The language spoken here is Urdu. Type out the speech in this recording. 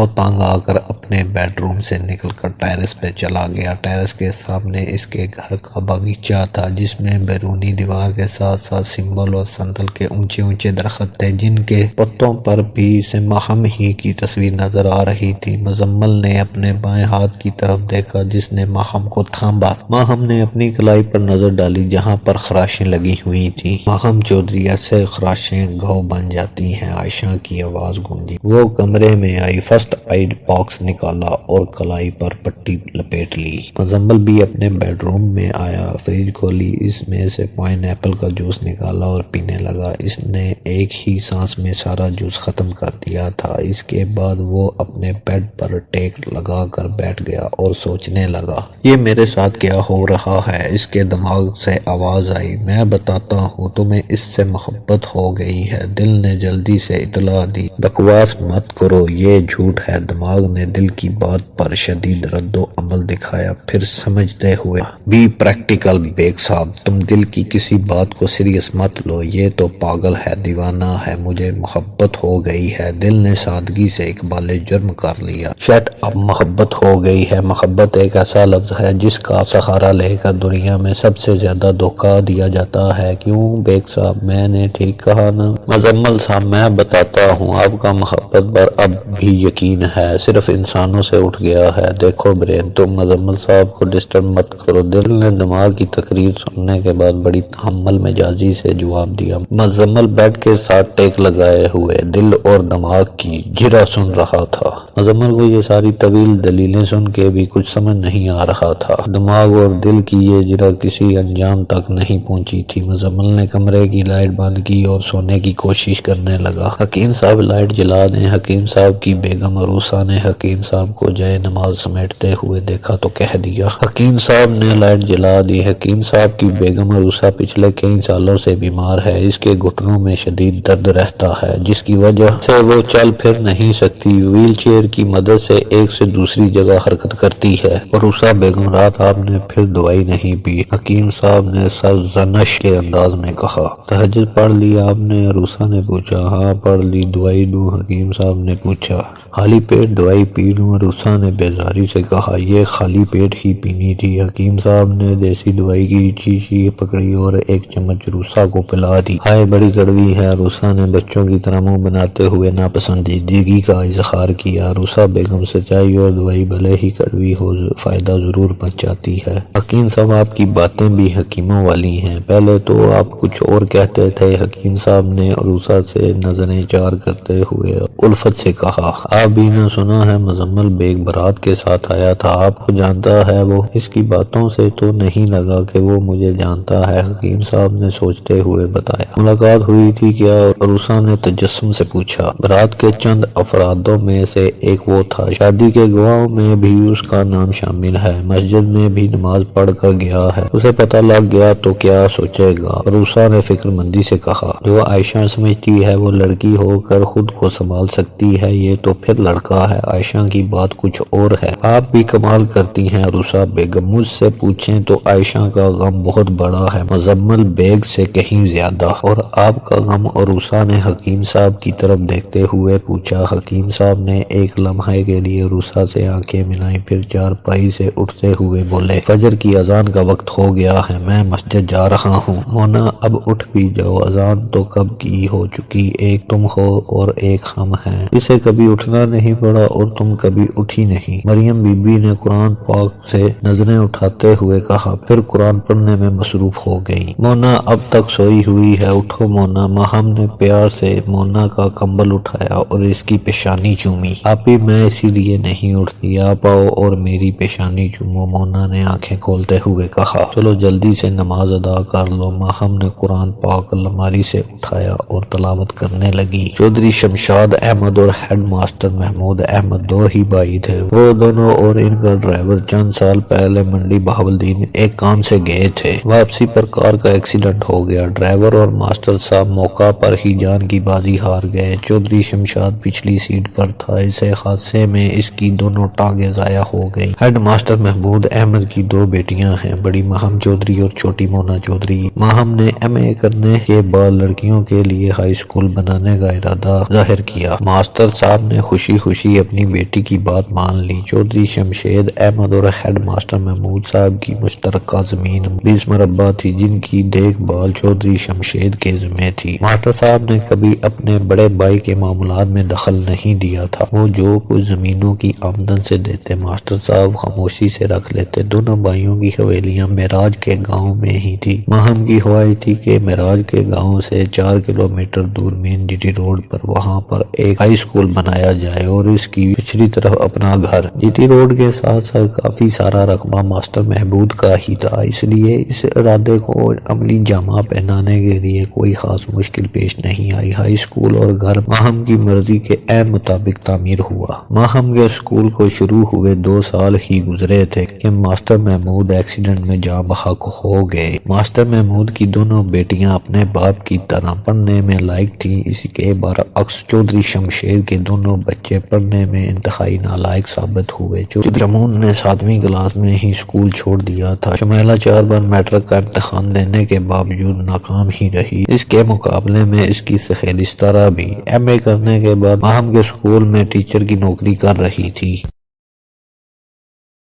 وہ تانگ آ کر اپنے بیڈ روم سے نکل کر ٹیرس پہ چلا گیا۔ ٹیرس کے سامنے اس کے گھر کا باغیچہ تھا جس میں بیرونی دیوار کے ساتھ ساتھ سنبل اور سندل کے اونچے اونچے درخت تھے جن کے پتوں پر بھی اسے ماہم ہی کی تصویر نظر آ رہی تھی۔ مزمل نے اپنے بائیں ہاتھ کی طرف دیکھا جس نے ماہم کو تھاما۔ ماہم نے اپنی کلائی پر نظر ڈالی جہاں پر خراشیں لگی ہوئی تھی۔ ماہم چودھری ایسے خراشیں گھاؤ بن جاتی ہیں، عائشہ کی آواز گونجی۔ وہ کمرے میں آئی، فرسٹ ایڈ باکس نکالا اور کلائی پر پٹی لپیٹ لی۔ مزمل بھی اپنے بیڈ روم میں آیا، فریج کھولی، اس میں سے پائن ایپل کا جوس نکالا اور پینے لگا۔ اس نے ایک ہی سانس میں سارا جوس ختم کر دیا تھا۔ اس کے بعد وہ اپنے بیڈ پر ٹیک لگا کر بیٹھ گیا اور سوچنے لگا، یہ میرے ساتھ کیا ہو رہا ہے؟ اس کے دماغ سے آواز آئی، میں بتاتا ہوں، تمہیں اس سے محبت ہو گئی ہے۔ دل نے جلدی سے اطلاع دی، بکواس مت کرو، یہ جھوٹ ہے۔ دماغ نے دل کی بات پر شدید رد و عمل دکھایا، پھر سمجھتے ہوئے، بی پریکٹیکل بیگ صاحب، تم دل کی کسی بات کو سیریس مت لو، یہ تو پاگل ہے، دیوانہ ہے، مجھے محبت ہو گئی ہے۔ دل نے سادگی سے اقبال جرم کر لیا، شٹ اپ، محبت ہو گئی ہے۔ محبت ایک ایسا لفظ ہے جس کا سہارا لے کر دنیا میں سب سے زیادہ دھوکہ دیا جاتا ہے، کیوں بیگ صاحب؟ میں نے ٹھیک کہا نا؟ مزمل صاحب، میں بتاتا ہوں، آپ کا محبت پر اب بھی یقین ہے، صرف انسانوں سے اٹھ گیا ہے۔ دیکھو برین، تم مزمل صاحب کو ڈسٹرب مت کرو۔ دل نے دماغ کی تقریر سننے کے بعد بڑی تحمل مجازی سے جواب دیا۔ مزمل بیڈ کے ساتھ ٹیک لگائے ہوئے دل اور دماغ کی جرا سن رہا تھا۔ مزمل کو یہ ساری طویل دلیلیں سن کے بھی کچھ سمجھ نہیں آ رہا تھا۔ دماغ اور دل کی یہ جرا کسی انجام تک نہیں پہنچی تھی۔ مزمل نے کمرے کی لائٹ بند کی اور سونے کی کوشش کرنے لگا۔ حکیم صاحب لائٹ جلا دیں۔ حکیم صاحب کی بیگم عروسہ نے حکیم صاحب کو جائے نماز سمیٹتے ہوئے دیکھا تو کہہ دیا۔ حکیم صاحب نے لائٹ جلا دی۔ حکیم صاحب کی بیگم عروسہ پچھلے کئی سالوں سے بیمار ہے، اس کے گھٹنوں میں شدید درد رہتا ہے جس کی وجہ سے وہ چل پھر نہیں سکتی، ویل چیئر کی مدد سے ایک سے دوسری جگہ حرکت کرتی ہے۔ عروسہ بیگم، رات آپ نے پھر دوائی نہیں پی؟ حکیم صاحب نے سرزنش کے انداز میں کہا۔ تہجد پڑھ لی آپ نے؟ عروسہ نے پوچھا۔ ہاں پڑھ لی۔ دوائی دوں؟ حکیم صاحب نے پوچھا۔ خالی پیٹ دوائی پی لوں؟ عروسہ نے بیزاری سے کہا۔ یہ خالی پیٹ ہی پینی تھی۔ حکیم صاحب نے دیسی دوائی کی شیشی پکڑی اور ایک چمچ عروسہ کو پلا دی۔ ہائے بڑی کڑوی ہے، عروسہ نے بچوں کی طرح منہ بناتے ہوئے ناپسندیدگی کا اظہار کیا۔ عروسہ بیگم، سچائی اور دوائی بھلے ہی کڑوی ہو، فائدہ ضرور پہنچاتی ہے۔ حکیم صاحب آپ کی باتیں بھی حکیموں والی ہیں، پہلے تو آپ کچھ اور کہتے تھے۔ حکیم صاحب نے عروسہ سے نظریں چار کرتے ہوئے الفت سے کہا۔ آپ بھی نہ سنا ہے، مزمل بیگ برات کے ساتھ آیا تھا، آپ کو جانتا ہے وہ؟ اس کی باتوں سے تو نہیں لگا کہ وہ مجھے جانتا ہے، حکیم صاحب نے سوچتے ہوئے بتایا۔ ملاقات ہوئی تھی کیا؟ عروسہ نے تجسم سے پوچھا۔ برات کے چند افرادوں میں سے ایک وہ تھا، شادی کے گواہوں میں بھی اس کا نام شامل ہے، مسجد میں بھی نماز پڑھ کر گیا ہے، اسے پتہ لگ گیا تو کیا سوچے گا؟ عروسہ نے فکر مندی سے کہا۔ جو عائشہ سمجھتی ہے وہ لڑکی ہو کر خود کو سنبھال سکتی ہے، یہ تو پھر لڑکا ہے۔ عائشہ کی بات کچھ اور ہے۔ آپ بھی کمال کرتی ہیں عروسہ بیگم، مجھ سے پوچھیں تو عائشہ کا غم بہت بڑا ہے، مزمل بیگ سے کہیں زیادہ۔ اور آپ کا غم؟ عروسہ نے حکیم صاحب کی طرف دیکھتے ہوئے پوچھا۔ حکیم صاحب نے ایک لمحے کے لیے عروسہ سے آنکھیں ملائیں، پھر چارپائی سے اٹھتے ہوئے بولے، فجر کی اذان کا وقت ہو گیا ہے، میں مسجد جا رہا ہوں۔ مونا اب اٹھ بھی جاؤ، اذان تو کب کی ہو چکی، ایک تم ہو اور ایک ہم ہیں، اسے کبھی اٹھنا نہیں پڑا اور تم کبھی اٹھی نہیں۔ مریم بی بی نے قرآن پاک سے نظریں اٹھاتے ہوئے کہا، پھر قرآن پڑھنے میں مصروف ہو گئی۔ مونا اب تک سوئی ہوئی ہے، اٹھو مونا۔ ماہم نے پیار سے مونا کا کمبل اٹھایا اور اس کی پیشانی چومی۔ آپی میں اسی لیے نہیں اٹھتی، آپ آؤ اور میری پیشانی چومو، مونا نے آنکھیں کھولتے ہوئے کہا۔ چلو جلدی سے نماز ادا کر لو۔ ماہم نے قرآن پاک الماری سے اٹھایا اور تلاوت کرنے لگی۔ چودھری شمشاد احمد اور ہیڈ ماسٹر محمود احمد دو ہی بھائی تھے، وہ دونوں اور ان کا ڈرائیور چند سال پہلے منڈی بہاولدین ایک کام سے گئے تھے۔ واپسی پر کار کا ایکسیڈنٹ ہو گیا، ڈرائیور اور ماسٹر صاحب موقع پر ہی جان کی بازی ہار گئے۔ چودھری شمشاد پچھلی سیٹ پر تھا، اس حادثے میں اس کی دونوں ٹانگیں ضائع ہو گئیں۔ ہیڈ ماسٹر محمود احمد کی دو بیٹیاں ہیں، بڑی ماہم چودھری اور چھوٹی مونا چودھری۔ ماہم نے MA کرنے کے بعد لڑکیوں کے لیے ہائی اسکول بنانے کا ارادہ ظاہر کیا۔ ماسٹر صاحب نے خوشی خوشی خوشی اپنی بیٹی کی بات مان لی۔ چودھری شمشید احمد اور ہیڈ ماسٹر محمود صاحب کی مشترکہ زمین 20 مربع تھی، جن کی دیکھ بھال چودھری شمشید کے ذمہ تھی۔ ماسٹر صاحب نے کبھی اپنے بڑے بھائی کے معاملات میں دخل نہیں دیا تھا۔ وہ جو کچھ زمینوں کی آمدن سے دیتے ماسٹر صاحب خاموشی سے رکھ لیتے۔ دونوں بھائیوں کی حویلیاں معراج کے گاؤں میں ہی تھی۔ ماہم کی خواہش تھی کہ معراج کے گاؤں سے 4 کلومیٹر دور مین جی ٹی روڈ پر وہاں پر ایک ہائی اسکول بنایا جائے اور اس کی پچھلی طرف اپنا گھر۔ جی ٹی روڈ کے ساتھ ساتھ کافی سارا رقبہ ماسٹر محمود کا ہی تھا، اس لیے اس ارادے کو عملی جامہ پہنانے کے لیے کوئی خاص مشکل پیش نہیں آئی۔ ہائی اسکول اور گھر ماہم کی مرضی کے عین مطابق تعمیر ہوا۔ ماہم کے اسکول کو شروع ہوئے 2 سال ہی گزرے تھے کہ ماسٹر محمود ایکسیڈنٹ میں جاں بحق ہو گئے۔ ماسٹر محمود کی دونوں بیٹیاں اپنے باپ کی طرح پڑھنے میں لائق تھیں، اس کے برعکس چودھری شمشید کے دونوں بچے پڑھنے میں انتہائی نالائق ثابت ہوئے۔ جمون نے 7ویں کلاس میں ہی اسکول چھوڑ دیا تھا۔ شمیلہ 4 بار میٹرک کا امتحان دینے کے باوجود ناکام ہی رہی۔ اس کے مقابلے میں اس کی سہیلی ستارہ بھی ایم اے کرنے کے بعد ماہم کے اسکول میں ٹیچر کی نوکری کر رہی تھی۔